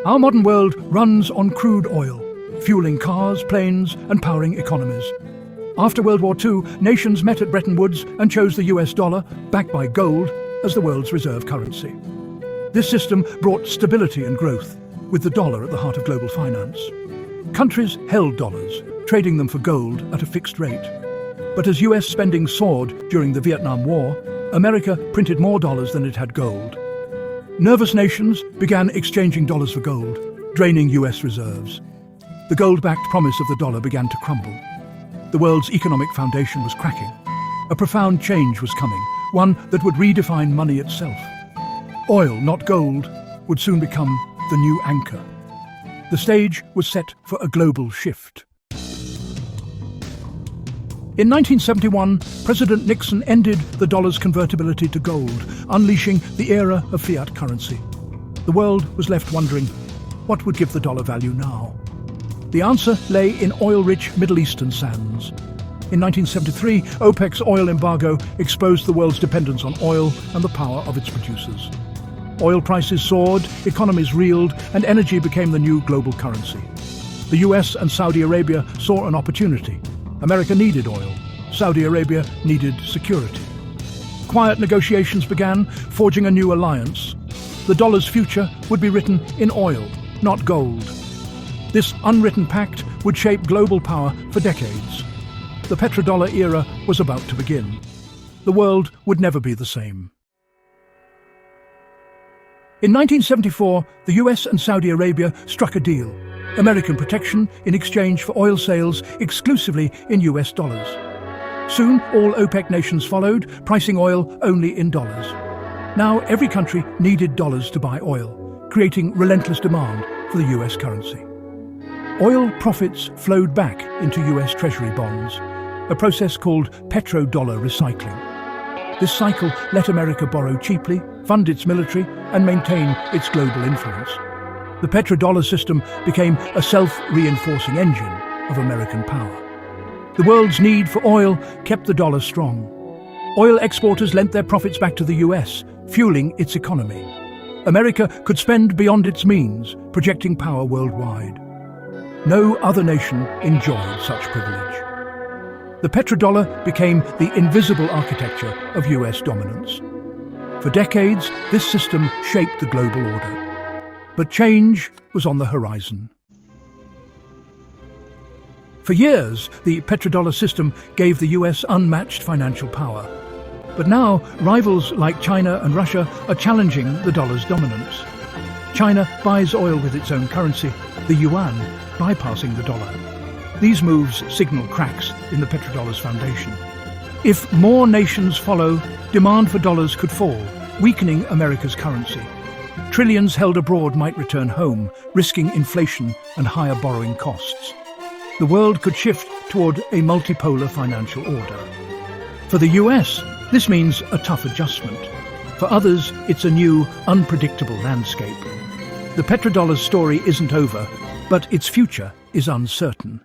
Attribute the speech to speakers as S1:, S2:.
S1: Our modern world runs on crude oil, fueling cars, planes, and powering economies. After World War II, nations met at Bretton Woods and chose the US dollar, backed by gold, as the world's reserve currency. This system brought stability and growth, with the dollar at the heart of global finance. Countries held dollars, trading them for gold at a fixed rate. But as US spending soared during the Vietnam War, America printed more dollars than it had gold. Nervous nations began exchanging dollars for gold, draining US reserves. The gold-backed promise of the dollar began to crumble. The world's economic foundation was cracking. A profound change was coming, one that would redefine money itself. Oil, not gold, would soon become the new anchor. The stage was set for a global shift. In 1971, President Nixon ended the dollar's convertibility to gold, unleashing the era of fiat currency. The world was left wondering, what would give the dollar value now? The answer lay in oil-rich Middle Eastern sands. In 1973, OPEC's oil embargo exposed the world's dependence on oil and the power of its producers. Oil prices soared, economies reeled, and energy became the new global currency. The US and Saudi Arabia saw an opportunity. America needed oil. Saudi Arabia needed security. Quiet negotiations began, forging a new alliance. The dollar's future would be written in oil, not gold. This unwritten pact would shape global power for decades. The petrodollar era was about to begin. The world would never be the same. In 1974, the US and Saudi Arabia struck a deal. American protection in exchange for oil sales exclusively in US dollars. Soon, all OPEC nations followed, pricing oil only in dollars. Now, every country needed dollars to buy oil, creating relentless demand for the US currency. Oil profits flowed back into US Treasury bonds, a process called Petrodollar recycling. This cycle let America borrow cheaply, fund its military, and maintain its global influence. The Petrodollar System became a self-reinforcing engine of American power. The world's need for oil kept the dollar strong. Oil exporters lent their profits back to the US, fueling its economy. America could spend beyond its means, projecting power worldwide. No other nation enjoyed such privilege. The petrodollar became the invisible architecture of US dominance. For decades, this system shaped the global order. But change was on the horizon. For years, the petrodollar system gave the US unmatched financial power. But now, rivals like China and Russia are challenging the dollar's dominance. China buys oil with its own currency, the yuan, bypassing the dollar. These moves signal cracks in the petrodollar's foundation. If more nations follow, demand for dollars could fall, weakening America's currency. Trillions held abroad might return home, risking inflation and higher borrowing costs. The world could shift toward a multipolar financial order. For the US, this means a tough adjustment. For others, it's a new, unpredictable landscape. The petrodollar's story isn't over, but its future is uncertain.